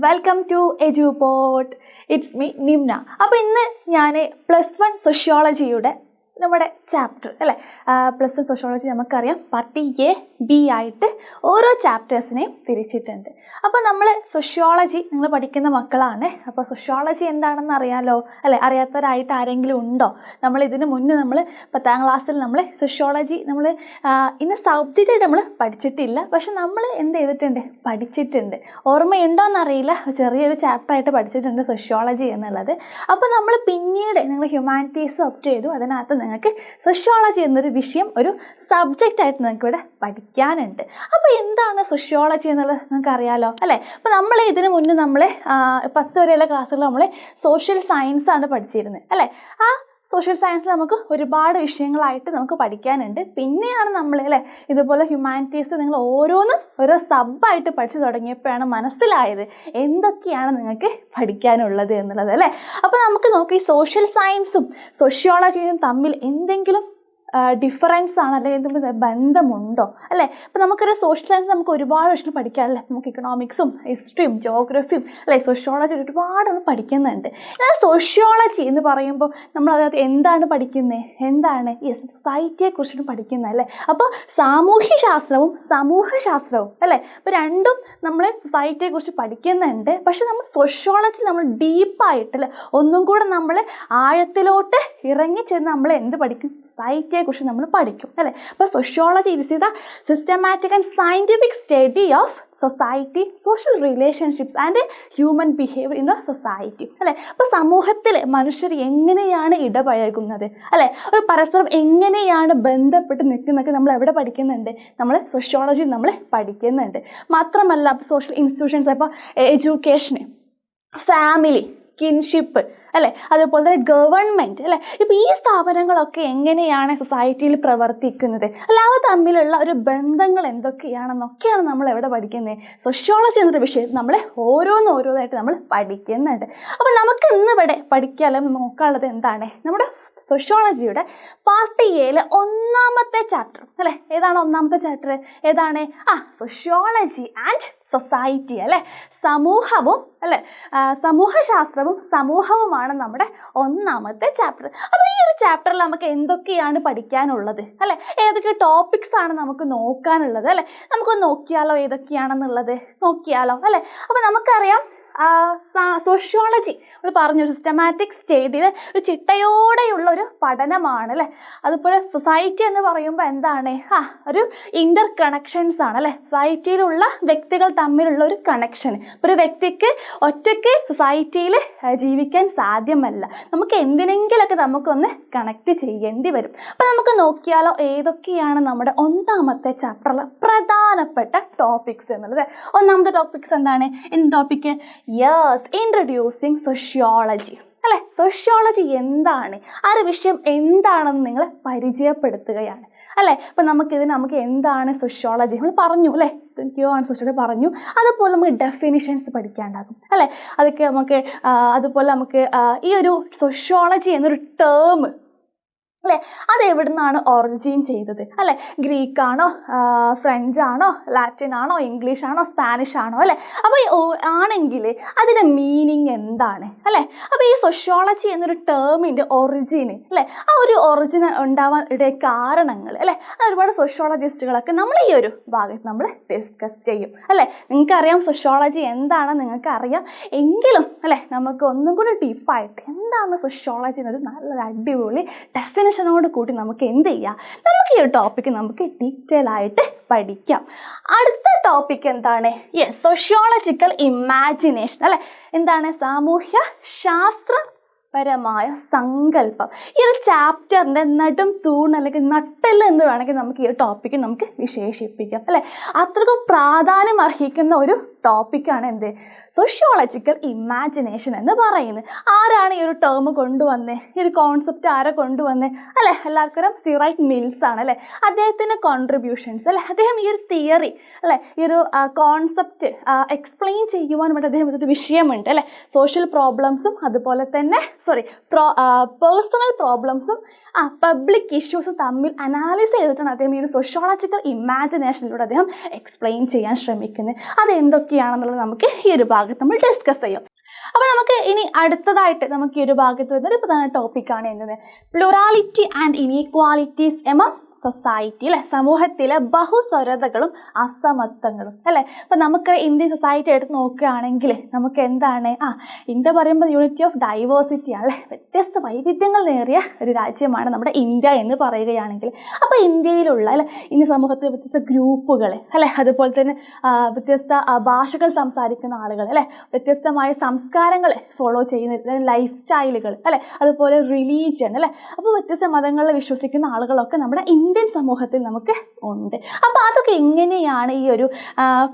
Welcome to Edupot. It's me Nimna. അപ്പോൾ ഇന്ന് ഞാൻ +1 സോഷ്യോളജിയുടെ നമ്മുടെ ചാപ്റ്റർ അല്ലേ, +1 സോഷ്യോളജി നമുക്കറിയാം പാർട്ട് എ ബി ആയിട്ട് ഓരോ ചാപ്റ്റേഴ്സിനെയും തിരിച്ചിട്ടുണ്ട്. അപ്പോൾ നമ്മൾ സോഷ്യോളജി നിങ്ങൾ പഠിക്കുന്ന മക്കളാണ്. അപ്പോൾ സോഷ്യോളജി എന്താണെന്ന് അറിയാലോ അല്ലേ? അറിയാത്തവരായിട്ട് ആരെങ്കിലും ഉണ്ടോ? നമ്മൾ ഇതിന് മുന്നേ നമ്മൾ 10ാം ക്ലാസ്സിൽ നമ്മൾ സോഷ്യോളജി നമ്മൾ ഇന്ന സബ്ജക്റ്റായിട്ട് നമ്മൾ പഠിച്ചിട്ടില്ല, പക്ഷെ നമ്മൾ എന്ത് ചെയ്തിട്ടുണ്ട്, പഠിച്ചിട്ടുണ്ട്. ഓർമ്മയുണ്ടോയെന്നറിയില്ല, ചെറിയൊരു ചാപ്റ്ററായിട്ട് പഠിച്ചിട്ടുണ്ട് സോഷ്യോളജി എന്നുള്ളത്. അപ്പോൾ നമ്മൾ പിന്നീട് നിങ്ങൾ ഹ്യൂമാനിറ്റീസ് ഓപ്റ്റ് ചെയ്തു, അതിനകത്ത് നിങ്ങൾക്ക് സോഷ്യോളജി എന്നൊരു വിഷയം ഒരു സബ്ജക്റ്റായിട്ട് നിങ്ങൾക്ക് ഇവിടെ പഠിക്കാനുണ്ട്. അപ്പോൾ എന്താണ് സോഷ്യോളജി എന്നുള്ളത് നിങ്ങൾക്ക് അറിയാലോ അല്ലേ? അപ്പോൾ നമ്മൾ ഇതിന് മുന്നേ നമ്മൾ 10 വരെയുള്ള ക്ലാസ്സുകൾ നമ്മൾ സോഷ്യൽ സയൻസ് ആണ് പഠിച്ചിരുന്നത് അല്ലേ? ആ സോഷ്യൽ സയൻസിൽ നമുക്ക് ഒരുപാട് വിഷയങ്ങളായിട്ട് നമുക്ക് പഠിക്കാനുണ്ട്. പിന്നെയാണ് നമ്മൾ അല്ലേ ഇതുപോലെ ഹ്യൂമാനിറ്റീസ് നിങ്ങൾ ഓരോന്നും ഓരോ സബ്ബായിട്ട് പഠിച്ചു തുടങ്ങിയപ്പോഴാണ് മനസ്സിലായത് എന്തൊക്കെയാണ് നിങ്ങൾക്ക് പഠിക്കാനുള്ളത് എന്നുള്ളത് അല്ലേ? അപ്പോൾ നമുക്ക് നോക്കി സോഷ്യൽ സയൻസും സോഷ്യോളജിയും തമ്മിൽ എന്തെങ്കിലും ഡിഫറൻസ് ആണ് അല്ലെങ്കിൽ എന്തെങ്കിലും ബന്ധമുണ്ടോ അല്ലേ? ഇപ്പോൾ നമുക്കൊരു സോഷ്യൽ സയൻസ് നമുക്ക് ഒരുപാട് വിഷയം പഠിക്കാമല്ലേ. നമുക്ക് ഇക്കണോമിക്സും ഹിസ്റ്ററിയും ജോഗ്രഫിയും അല്ലേ സോഷ്യോളജി ഒരുപാട് നമ്മൾ പഠിക്കുന്നുണ്ട്. എന്നാൽ സോഷ്യോളജി എന്ന് പറയുമ്പോൾ നമ്മൾ അതിനകത്ത് എന്താണ് പഠിക്കുന്നത്, എന്താണ് ഈ സൊസൈറ്റിയെക്കുറിച്ചാണ് പഠിക്കുന്നത് അല്ലേ? അപ്പോൾ സാമൂഹ്യശാസ്ത്രവും സമൂഹശാസ്ത്രവും അല്ലേ, ഇപ്പോൾ രണ്ടും നമ്മൾ സൊസൈറ്റിയെക്കുറിച്ച് പഠിക്കുന്നുണ്ട്. പക്ഷെ നമ്മൾ സോഷ്യോളജി നമ്മൾ ഡീപ്പായിട്ടല്ലേ ഒന്നും കൂടെ നമ്മൾ ആഴത്തിലോട്ട് ഇറങ്ങിച്ചെന്ന് നമ്മൾ എന്ത് പഠിക്കും, സൊസൈറ്റിയെ കുറിച്ച് നമ്മൾ പഠിക്കും അല്ലേ? അപ്പോൾ sociology is the systematic and scientific study of society, social relationships and human behaviour in the society അല്ലേ? അപ്പോൾ സമൂഹത്തിൽ മനുഷ്യർ എങ്ങനെയാണ് ഇടപഴകുന്നത് അല്ലേ, ഒരു പരസ്പരം എങ്ങനെയാണ് ബന്ധപ്പെട്ട് നിൽക്കുന്നതൊക്കെ നമ്മൾ എവിടെ പഠിക്കുന്നുണ്ട്, നമ്മൾ സോഷ്യോളജി നമ്മൾ പഠിക്കുന്നുണ്ട്. മാത്രമല്ല സോഷ്യൽ ഇൻസ്റ്റിറ്റ്യൂഷൻസ്, ഇപ്പോൾ എഡ്യൂക്കേഷന്, ഫാമിലി, കിൻഷിപ്പ് അല്ലേ, അതുപോലെ തന്നെ ഗവൺമെൻറ് അല്ലേ, ഇപ്പോൾ ഈ സ്ഥാപനങ്ങളൊക്കെ എങ്ങനെയാണ് സൊസൈറ്റിയിൽ പ്രവർത്തിക്കുന്നത് അല്ല, അവ തമ്മിലുള്ള ഒരു ബന്ധങ്ങൾ എന്തൊക്കെയാണെന്നൊക്കെയാണ് നമ്മൾ എവിടെ പഠിക്കുന്നത്, സോഷ്യോളജി എന്നൊരു വിഷയത്തിൽ നമ്മൾ ഓരോന്നായിട്ട് നമ്മൾ പഠിക്കുന്നുണ്ട്. അപ്പോൾ നമുക്ക് ഇന്നിവിടെ പഠിക്കാനും നോക്കാനുള്ളത് എന്താണ്, നമ്മുടെ സോഷ്യോളജിയുടെ പാർട്ട് എയിലെ 1ാമത്തെ ചാപ്റ്റർ അല്ലേ. ഏതാണ് 1ാമത്തെ ചാപ്റ്റർ? ഏതാണ്? സോഷ്യോളജി ആൻഡ് സൊസൈറ്റി അല്ലേ, സമൂഹവും അല്ലേ, സമൂഹശാസ്ത്രവും സമൂഹവുമാണ് നമ്മുടെ 1ാമത്തെ ചാപ്റ്റർ. അപ്പോൾ ഈ ഒരു ചാപ്റ്ററിൽ നമുക്ക് എന്തൊക്കെയാണ് പഠിക്കാനുള്ളത് അല്ലേ, ഏതൊക്കെ ടോപ്പിക്സ് ആണ് നമുക്ക് നോക്കാനുള്ളത് അല്ലേ? നമുക്കൊന്ന് നോക്കിയാലോ ഏതൊക്കെയാണെന്നുള്ളത്, നോക്കിയാലോ അല്ലേ? അപ്പോൾ നമുക്കറിയാം സോഷ്യോളജി നമ്മൾ പറഞ്ഞു സിസ്റ്റമാറ്റിക് സ്റ്റേഡിൽ ഒരു ചിട്ടയോടെയുള്ള ഒരു പഠനമാണ് അല്ലേ. അതുപോലെ സൊസൈറ്റി എന്ന് പറയുമ്പോൾ എന്താണ്, ഒരു ഇൻ്റർ കണക്ഷൻസ് ആണ് അല്ലേ, സൊസൈറ്റിയിലുള്ള വ്യക്തികൾ തമ്മിലുള്ള ഒരു കണക്ഷൻ. ഇപ്പോൾ ഒരു വ്യക്തിക്ക് ഒറ്റയ്ക്ക് സൊസൈറ്റിയിൽ ജീവിക്കാൻ സാധ്യമല്ല, നമുക്ക് എന്തിനെങ്കിലൊക്കെ നമുക്കൊന്ന് കണക്ട് ചെയ്യേണ്ടി വരും. അപ്പോൾ നമുക്ക് നോക്കിയാലോ ഏതൊക്കെയാണ് നമ്മുടെ 1ാമത്തെ ചാപ്റ്ററിലെ പ്രധാനപ്പെട്ട ടോപ്പിക്സ് എന്നുള്ളത്. 1ാമത്തെ ടോപ്പിക്സ് എന്താണ്? ടോപ്പിക്ക് യെസ്, ഇൻട്രൊഡ്യൂസിങ് സോഷ്യോളജി അല്ലേ. സോഷ്യോളജി എന്താണ്, ആ ഒരു വിഷയം എന്താണെന്ന് നിങ്ങൾ പരിചയപ്പെടുത്തുകയാണ് അല്ലേ. ഇപ്പം നമുക്ക് എന്താണ് സോഷ്യോളജി നമ്മൾ പറഞ്ഞു അല്ലേ, ആണ് സോഷ്യോളജി പറഞ്ഞു. അതുപോലെ നമുക്ക് ഡെഫിനിഷൻസ് പഠിക്കാനുണ്ടാകും അല്ലേ. അതൊക്കെ നമുക്ക് അതുപോലെ നമുക്ക് ഈ ഒരു സോഷ്യോളജി എന്നൊരു ടേം അല്ലേ, അത് എവിടെ നിന്നാണ് ഒറിജിൻ ചെയ്തത് അല്ലേ? ഗ്രീക്കാണോ, ഫ്രഞ്ചാണോ, ലാറ്റിൻ ആണോ, ഇംഗ്ലീഷ് ആണോ, സ്പാനിഷ് ആണോ അല്ലേ? അപ്പോൾ ആണെങ്കിൽ അതിൻ്റെ മീനിങ് എന്താണ് അല്ലേ? അപ്പോൾ ഈ സോഷ്യോളജി എന്നൊരു ടേമിൻ്റെ ഒറിജിന് അല്ലേ, ആ ഒരു ഒറിജിൻ ഉണ്ടാവാൻ ഇടയ കാരണങ്ങൾ അല്ലേ, ഒരുപാട് സോഷ്യോളജിസ്റ്റുകളൊക്കെ നമ്മൾ ഈ ഒരു ഭാഗത്ത് നമ്മൾ ഡിസ്കസ് ചെയ്യും അല്ലേ. നിങ്ങൾക്കറിയാം സോഷ്യോളജി എന്താണെന്ന് നിങ്ങൾക്കറിയാം, എങ്കിലും അല്ലേ നമുക്ക് ഒന്നും കൂടി ഡീപ്പായിട്ട് എന്താണ് സോഷ്യോളജി എന്നൊരു നല്ലൊരു അടിപൊളി ഡെഫിനിഷനോട് കൂടി നമുക്ക് എന്ത് ചെയ്യാം, നമുക്ക് ഈ ഒരു ടോപ്പിക്ക് നമുക്ക് ഡീറ്റെയിൽ ആയിട്ട് പഠിക്കാം. അടുത്ത ടോപ്പിക് എന്താണ്? യെസ്, സോഷ്യോളജിക്കൽ ഇമാജിനേഷൻ അല്ലേ. എന്താണ്? സാമൂഹ്യ ശാസ്ത്രപരമായ സങ്കല്പം. ഈ ഒരു ചാപ്റ്ററിൻ്റെ നെടും തൂൺ അല്ലെങ്കിൽ നട്ടെല്ല് എന്ന് വേണമെങ്കിൽ നമുക്ക് ഈ ഒരു ടോപ്പിക്ക് നമുക്ക് വിശേഷിപ്പിക്കാം അല്ലേ. അത്രക്കും പ്രാധാന്യം അർഹിക്കുന്ന ഒരു ടോപ്പിക്കാണ് എന്ത്, സോഷ്യോളജിക്കൽ ഇമാജിനേഷൻ എന്ന് പറയുന്നത്. ആരാണ് ഈ ഒരു ടേം കൊണ്ടുവന്നത്, ഈ ഒരു കോൺസെപ്റ്റ് ആരെ കൊണ്ടുവന്നത് അല്ലേ? എല്ലാവർക്കും സി റൈറ്റ് മിൽസ് ആണ് അല്ലേ. അദ്ദേഹത്തിൻ്റെ കോൺട്രിബ്യൂഷൻസ് അല്ലേ, അദ്ദേഹം ഈ ഒരു തിയറി അല്ലേ, ഈ ഒരു കോൺസെപ്റ്റ് എക്സ്പ്ലെയിൻ ചെയ്യുവാൻ വേണ്ടി അദ്ദേഹം ഒരു വിഷയമുണ്ട് അല്ലേ. സോഷ്യൽ പ്രോബ്ലംസും അതുപോലെ തന്നെ പേഴ്സണൽ പ്രോബ്ലംസും പബ്ലിക് ഇഷ്യൂസും തമ്മിൽ അനാലിസ് ചെയ്തിട്ടാണ് അദ്ദേഹം ഈ ഒരു സോഷ്യോളജിക്കൽ ഇമാജിനേഷനിലൂടെ അദ്ദേഹം എക്സ്പ്ലെയിൻ ചെയ്യാൻ ശ്രമിക്കുന്നത്. അതെന്തൊക്കെ എന്തൊക്കെയാണെന്നുള്ളത് നമുക്ക് ഈ ഒരു ഭാഗത്ത് നമ്മൾ ഡിസ്കസ് ചെയ്യും. അപ്പോൾ നമുക്ക് ഇനി അടുത്തതായിട്ട് നമുക്ക് ഈ ഒരു ഭാഗത്ത് വരുന്നൊരു പ്രധാന ടോപ്പിക്കാണ് എന്ത്? Plurality and inequalities among society അല്ലേ, സമൂഹത്തിലെ ബഹുസ്വരതകളും അസമത്വങ്ങളും അല്ലേ. അപ്പോൾ നമുക്ക് ഇന്ത്യൻ സൊസൈറ്റി എടുത്ത് നോക്കുകയാണെങ്കിൽ നമുക്ക് എന്താണ്, ഇന്ത്യ പറയുമ്പോൾ യൂണിറ്റി ഓഫ് ഡൈവേഴ്സിറ്റി ആണല്ലേ, വ്യത്യസ്ത വൈവിധ്യങ്ങൾ നേറിയ ഒരു രാജ്യമാണ് നമ്മുടെ ഇന്ത്യ എന്ന് പറയുകയാണെങ്കിൽ. അപ്പോൾ ഇന്ത്യയിലുള്ള അല്ലെ, ഇന്ത്യ സമൂഹത്തിലെ വ്യത്യസ്ത ഗ്രൂപ്പുകൾ അല്ലെ, അതുപോലെ തന്നെ വ്യത്യസ്ത ഭാഷകൾ സംസാരിക്കുന്ന ആളുകൾ അല്ലെ, വ്യത്യസ്തമായ സംസ്കാരങ്ങൾ ഫോളോ ചെയ്യുന്ന ലൈഫ് സ്റ്റൈലുകൾ അല്ലെ, അതുപോലെ റിലീജിയൻ അല്ലെ, അപ്പോൾ വ്യത്യസ്ത മതങ്ങളിൽ വിശ്വസിക്കുന്ന ആളുകളൊക്കെ നമ്മുടെ ഇന്ത്യൻ സമൂഹത്തിൽ നമുക്ക് ഉണ്ട്. അപ്പോൾ അതൊക്കെ എങ്ങനെയാണ് ഈ ഒരു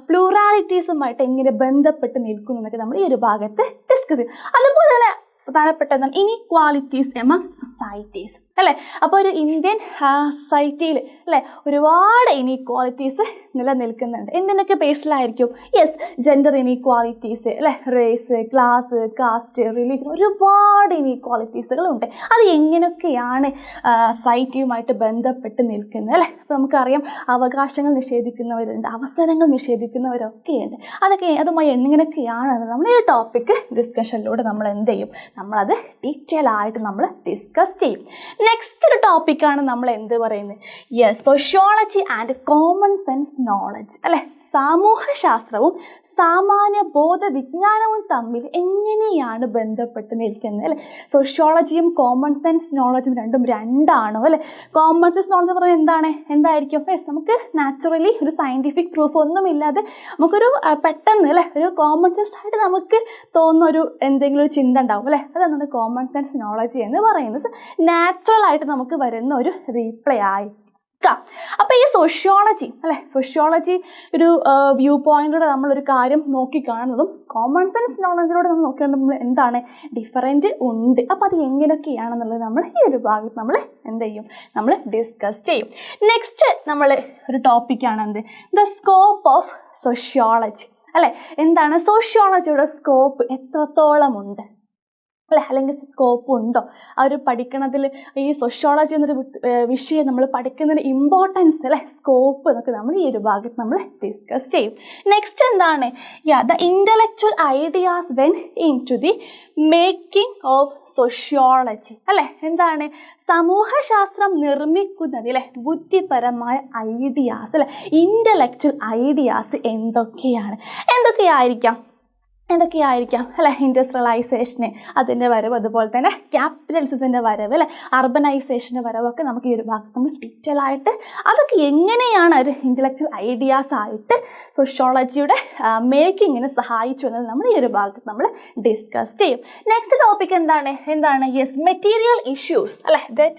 പ്ലൂറാലിറ്റീസുമായിട്ട് എങ്ങനെ ബന്ധപ്പെട്ട് നിൽക്കുന്നു എന്നൊക്കെ നമ്മൾ ഈ ഒരു ഭാഗത്ത് ഡിസ്കസ് ചെയ്യും. അതുപോലെ തന്നെ പ്രധാനപ്പെട്ടതാണ് ഇനീക്വാലിറ്റീസ് എമംഗ് സൊസൈറ്റീസ് അല്ലേ. അപ്പോൾ ഒരു ഇന്ത്യൻ സൊസൈറ്റിയിൽ അല്ലേ ഒരുപാട് ഇനീക്വാലിറ്റീസ് നിലനിൽക്കുന്നുണ്ട്. എന്തിനൊക്കെ ബേസിലായിരിക്കും? യെസ്, ജെൻഡർ ഇനീക്വാലിറ്റീസ് അല്ലേ, റേസ്, ക്ലാസ്, കാസ്റ്റ്, റിലീജിയൻ, ഒരുപാട് ഇനീക്വാലിറ്റീസുകളുണ്ട്. അത് എങ്ങനെയൊക്കെയാണ് സൊസൈറ്റിയുമായിട്ട് ബന്ധപ്പെട്ട് നിൽക്കുന്നത് അല്ലേ. അപ്പോൾ നമുക്കറിയാം അവകാശങ്ങൾ നിഷേധിക്കുന്നവരുണ്ട്, അവസരങ്ങൾ നിഷേധിക്കുന്നവരൊക്കെയുണ്ട്. അതൊക്കെ അതുമായി എങ്ങനെയൊക്കെയാണ് നമ്മൾ ഈ ടോപ്പിക്ക് ഡിസ്കഷനിലൂടെ നമ്മൾ എന്ത് ചെയ്യും, നമ്മളത് ഡീറ്റെയിൽ ആയിട്ട് നമ്മൾ ഡിസ്കസ് ചെയ്യും. നെക്സ്റ്റ് ഒരു ടോപ്പിക്കാണ് നമ്മൾ എന്ത് പറയുന്നത്? Yes, sociology and common sense knowledge അല്ലേ. സാമൂഹ്യശാസ്ത്രവും സാമാന്യ ബോധ വിജ്ഞാനവും തമ്മിൽ എങ്ങനെയാണ് ബന്ധപ്പെട്ട് നിൽക്കുന്നത് അല്ലേ. സോഷ്യോളജിയും കോമൺ സെൻസ് നോളജും രണ്ടാണോ അല്ലേ. കോമൺ സെൻസ് നോളജ് എന്ന് പറയുന്നത് എന്തായിരിക്കും? നമുക്ക് നാച്ചുറലി ഒരു സയൻറ്റിഫിക് പ്രൂഫ് ഒന്നുമില്ലാതെ നമുക്കൊരു പെട്ടെന്ന് അല്ലേ ഒരു കോമൺ സെൻസ് ആയിട്ട് നമുക്ക് തോന്നുന്ന ഒരു എന്തെങ്കിലും ഒരു ചിന്ത ഉണ്ടാവും അല്ലേ, അതാണ് കോമൺ സെൻസ് നോളജ് എന്ന് പറയുന്നത്. നാച്ചുറൽ ആയിട്ട് നമുക്ക് വരുന്ന ഒരു റീപ്ലൈ ആയി. അപ്പോൾ ഈ സോഷ്യോളജി അല്ലേ, സോഷ്യോളജി ഒരു വ്യൂ പോയിന്റിലൂടെ നമ്മളൊരു കാര്യം നോക്കിക്കാണുന്നതും കോമൺ സെൻസ് നോളജിലൂടെ നമ്മൾ നോക്കിയാൽ നമ്മൾ എന്താണ് ഡിഫറൻറ്റ് ഉണ്ട്. അപ്പോൾ അത് എങ്ങനെയൊക്കെയാണെന്നുള്ളത് നമ്മൾ ഈ ഒരു ഭാഗത്ത് നമ്മൾ എന്ത് ചെയ്യും, നമ്മൾ ഡിസ്കസ് ചെയ്യും. നെക്സ്റ്റ് നമ്മൾ ഒരു ടോപ്പിക്കാണ് എന്ത്? ദ സ്കോപ്പ് ഓഫ് സോഷ്യോളജി അല്ലേ. എന്താണ് സോഷ്യോളജിയുടെ സ്കോപ്പ്, എത്രത്തോളം ഉണ്ട് അല്ലേ, അല്ലെങ്കിൽ സ്കോപ്പ് ഉണ്ടോ ആ ഒരു പഠിക്കണതിൽ? ഈ സോഷ്യോളജി എന്നൊരു വിഷയം നമ്മൾ പഠിക്കുന്നതിന് ഇമ്പോർട്ടൻസ് അല്ലേ, സ്കോപ്പ് എന്നൊക്കെ നമ്മൾ ഈ ഒരു ഭാഗത്ത് നമ്മൾ ഡിസ്കസ് ചെയ്യും. നെക്സ്റ്റ് എന്താണ്? The intellectual ideas went into the making of sociology അല്ലേ. എന്താണ് സമൂഹശാസ്ത്രം നിർമ്മിക്കുന്നത് അല്ലേ, ബുദ്ധിപരമായ ഐഡിയാസ് അല്ലേ, ഇൻ്റലക്ച്വൽ ഐഡിയാസ് എന്തൊക്കെയായിരിക്കാം അല്ലെ. ഇൻഡസ്ട്രിയലൈസേഷന് അതിൻ്റെ വരവ്, അതുപോലെ തന്നെ ക്യാപിറ്റലിസത്തിൻ്റെ വരവ് അല്ലെ, അർബനൈസേഷൻ്റെ വരവൊക്കെ നമുക്ക് ഈ ഒരു ഭാഗത്ത് നമ്മൾ ഡീറ്റെയിൽ ആയിട്ട് അതൊക്കെ എങ്ങനെയാണ് ഒരു ഇൻ്റലക്ച്വൽ ഐഡിയാസ് ആയിട്ട് സോഷ്യോളജിയുടെ മേക്കിങ്ങിന് സഹായിച്ചു എന്നത് നമ്മൾ ഈ ഒരു ഭാഗത്ത് നമ്മൾ ഡിസ്കസ് ചെയ്യും. നെക്സ്റ്റ് ടോപ്പിക് എന്താണ്? യെസ്, മെറ്റീരിയൽ ഇഷ്യൂസ് അല്ലെ that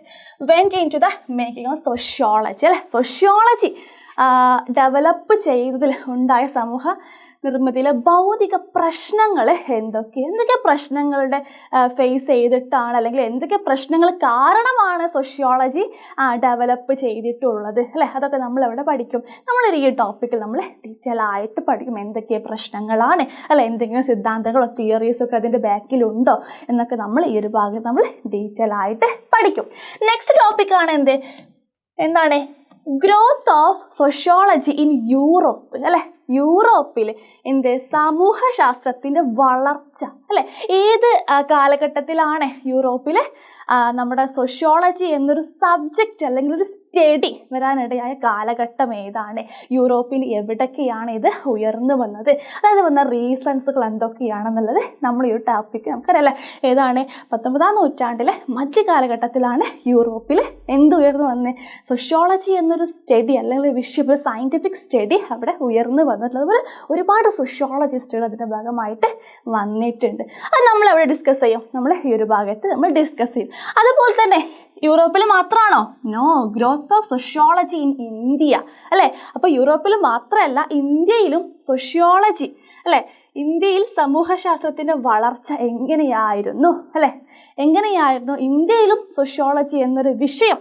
went into the making of sociology അല്ലെ. സോഷ്യോളജി ഡെവലപ്പ് ചെയ്തതിൽ ഉണ്ടായ സമൂഹ നിർമ്മിതിയിലെ ഭൗതിക പ്രശ്നങ്ങൾ എന്തൊക്കെ പ്രശ്നങ്ങളുടെ ഫേസ് ചെയ്തിട്ടാണ്, അല്ലെങ്കിൽ എന്തൊക്കെ പ്രശ്നങ്ങൾ കാരണമാണ് സോഷ്യോളജി ഡെവലപ്പ് ചെയ്തിട്ടുള്ളത് അല്ലേ. അതൊക്കെ നമ്മൾ എവിടെ പഠിക്കും? നമ്മളൊരു ഈ ടോപ്പിക്കിൽ നമ്മൾ ഡീറ്റെയിൽ ആയിട്ട് പഠിക്കും. എന്തൊക്കെ പ്രശ്നങ്ങളാണ് അല്ലെ, എന്തെങ്കിലും സിദ്ധാന്തങ്ങളോ തിയറീസോ ഒക്കെ അതിൻ്റെ ബാക്കിലുണ്ടോ എന്നൊക്കെ നമ്മൾ ഈ ഒരു ഭാഗത്ത് നമ്മൾ ഡീറ്റെയിൽ ആയിട്ട് പഠിക്കും. നെക്സ്റ്റ് ടോപ്പിക്കാണ് എന്താണ് growth of sociology in Europe അല്ലേ. യൂറോപ്പിൽ സമൂഹശാസ്ത്രത്തിൻ്റെ വളർച്ച അല്ലേ, ഏത് കാലഘട്ടത്തിലാണ് യൂറോപ്പിൽ നമ്മുടെ സോഷ്യോളജി എന്നൊരു സബ്ജക്റ്റ് അല്ലെങ്കിൽ ഒരു സ്റ്റഡി വരാനിടയായ കാലഘട്ടം ഏതാണ്? യൂറോപ്പിൽ എവിടൊക്കെയാണ് ഇത് ഉയർന്നു വന്നത്, അതായത് വന്ന റീസൺസുകൾ എന്തൊക്കെയാണെന്നുള്ളത് നമ്മൾ ഈ ഒരു ടോപ്പിക്ക് നമുക്കറിയാം. ഏതാണ്? 19-ാം നൂറ്റാണ്ടിലെ മധ്യകാലഘട്ടത്തിലാണ് യൂറോപ്പിൽ ഉയർന്നു വന്നത്? സോഷ്യോളജി എന്നൊരു സ്റ്റഡി അല്ലെങ്കിൽ വിഷയം, ഒരു സയൻറ്റിഫിക് സ്റ്റഡി അവിടെ ഉയർന്നു വന്നിട്ടുള്ളത്. അതുപോലെ ഒരുപാട് സോഷ്യോളജിസ്റ്റുകൾ അതിൻ്റെ ഭാഗമായിട്ട് വന്നിട്ടുണ്ട്. അത് നമ്മൾ എവിടെ ഡിസ്കസ് ചെയ്യും? നമ്മൾ ഈ ഒരു ഭാഗത്ത് നമ്മൾ ഡിസ്കസ് ചെയ്യും. അതുപോലെ തന്നെ യൂറോപ്പിൽ മാത്രമാണോ? No, growth of sociology in India അല്ലേ. അപ്പോൾ യൂറോപ്പിൽ മാത്രമല്ല, ഇന്ത്യയിലും സോഷ്യോളജി അല്ലേ, ഇന്ത്യയിൽ സമൂഹശാസ്ത്രത്തിൻ്റെ വളർച്ച എങ്ങനെയായിരുന്നു ഇന്ത്യയിലും സോഷ്യോളജി എന്നൊരു വിഷയം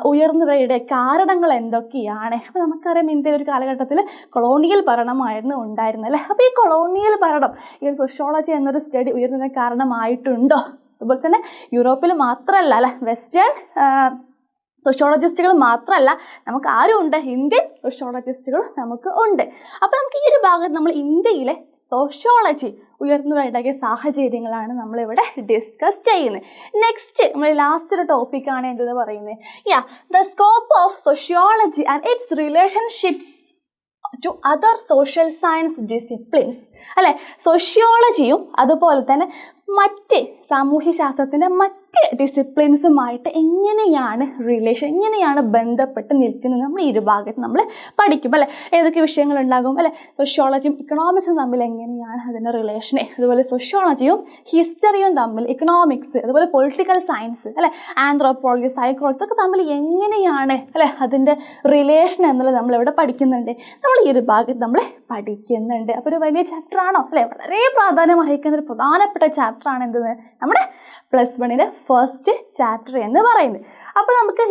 ഉയർന്നവരുടെ കാരണങ്ങൾ എന്തൊക്കെയാണ്? അപ്പോൾ നമുക്കറിയാം ഇന്ത്യയിൽ ഒരു കാലഘട്ടത്തിൽ കൊളോണിയൽ ഭരണമായിരുന്നു ഉണ്ടായിരുന്നത് അല്ലേ. അപ്പോൾ ഈ കൊളോണിയൽ ഭരണം ഈ സോഷ്യോളജി എന്നൊരു സ്റ്റഡി ഉയർന്നതിന് കാരണമായിട്ടുണ്ടോ? അതുപോലെ തന്നെ യൂറോപ്പിൽ മാത്രമല്ല അല്ലേ, വെസ്റ്റേൺ സോഷ്യോളജിസ്റ്റുകൾ മാത്രമല്ല, നമുക്ക് ആരും ഉണ്ട്, ഇന്ത്യൻ സോഷ്യോളജിസ്റ്റുകൾ നമുക്ക് ഉണ്ട്. അപ്പോൾ നമുക്ക് ഈ ഒരു ഭാഗത്ത് നമ്മൾ ഇന്ത്യയിലെ സോഷ്യോളജി ഉയർന്നു വരേണ്ട സാഹചര്യങ്ങളാണ് നമ്മളിവിടെ ഡിസ്കസ് ചെയ്യുന്നത്. നെക്സ്റ്റ് നമ്മൾ ലാസ്റ്റ് ഒരു ടോപ്പിക്കാണ് എന്തെന്ന് പറയുന്നത്, the scope of sociology and its relationships to other social science disciplines. അല്ലേ, സോഷ്യോളജിയും അതുപോലെ തന്നെ മറ്റ് സാമൂഹ്യശാസ്ത്രത്തിൻ്റെ മറ്റ് ഡിസിപ്ലിൻസുമായിട്ട് എങ്ങനെയാണ് എങ്ങനെയാണ് ബന്ധപ്പെട്ട് നിൽക്കുന്നത് നമ്മൾ ഈ ഒരു ഭാഗത്ത് നമ്മൾ പഠിക്കും. അല്ലേ, ഏതൊക്കെ വിഷയങ്ങളുണ്ടാകും, അല്ലെ, സോഷ്യോളജിയും ഇക്കണോമിക്സും തമ്മിൽ എങ്ങനെയാണ് അതിൻ്റെ റിലേഷനെ, അതുപോലെ സോഷ്യോളജിയും ഹിസ്റ്ററിയും തമ്മിൽ, ഇക്കണോമിക്സ് അതുപോലെ പൊളിറ്റിക്കൽ സയൻസ്, അല്ലെ, ആന്ത്രോപോളജി, സൈക്കോളജി ഇതൊക്കെ തമ്മിൽ എങ്ങനെയാണ്, അല്ലെ, അതിൻ്റെ റിലേഷൻ എന്നുള്ളത് നമ്മളിവിടെ പഠിക്കുന്നുണ്ട്. നമ്മൾ ഈ ഒരു ഭാഗത്ത് നമ്മൾ പഠിക്കുന്നുണ്ട്. അപ്പോൾ ഒരു വലിയ ചാപ്റ്റർ ആണോ, അല്ലെ, വളരെ പ്രാധാന്യം അർഹിക്കുന്ന ഒരു പ്രധാനപ്പെട്ട ചാപ്റ്റർ ആണ് എന്തെന്ന് നമ്മുടെ +1 ഫസ്റ്റ് ചാപ്റ്റർ എന്ന് പറയുന്നത്. അപ്പോൾ നമുക്ക്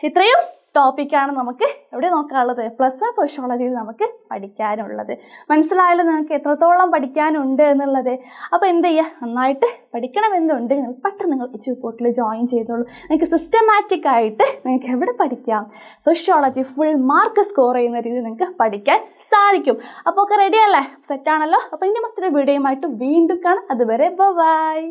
ഇത്രയും ടോപ്പിക്കാണ് നമുക്ക് എവിടെ നോക്കാനുള്ളത്, +1 സോഷ്യോളജിയിൽ നമുക്ക് പഠിക്കാനുള്ളത്. മനസ്സിലായാലും നിങ്ങൾക്ക് എത്രത്തോളം പഠിക്കാനുണ്ട് എന്നുള്ളത്. അപ്പോൾ എന്ത് ചെയ്യുക, നന്നായിട്ട് പഠിക്കണമെന്നുണ്ട് പെട്ടെന്ന് നിങ്ങൾ എജ്യൂപോർട്ടിൽ ജോയിൻ ചെയ്തോളൂ. നിങ്ങൾക്ക് സിസ്റ്റമാറ്റിക് ആയിട്ട് നിങ്ങൾക്ക് എവിടെ പഠിക്കാം, സോഷ്യോളജി ഫുൾ മാർക്ക് സ്കോർ ചെയ്യുന്ന രീതിയിൽ നിങ്ങൾക്ക് പഠിക്കാൻ സാധിക്കും. അപ്പോൾ ഒക്കെ റെഡിയല്ലേ, സെറ്റാണല്ലോ. അപ്പോൾ ഇനി മറ്റൊരു വീഡിയോയുമായിട്ട് വീണ്ടും കാണാം. അതുവരെ ബൈ.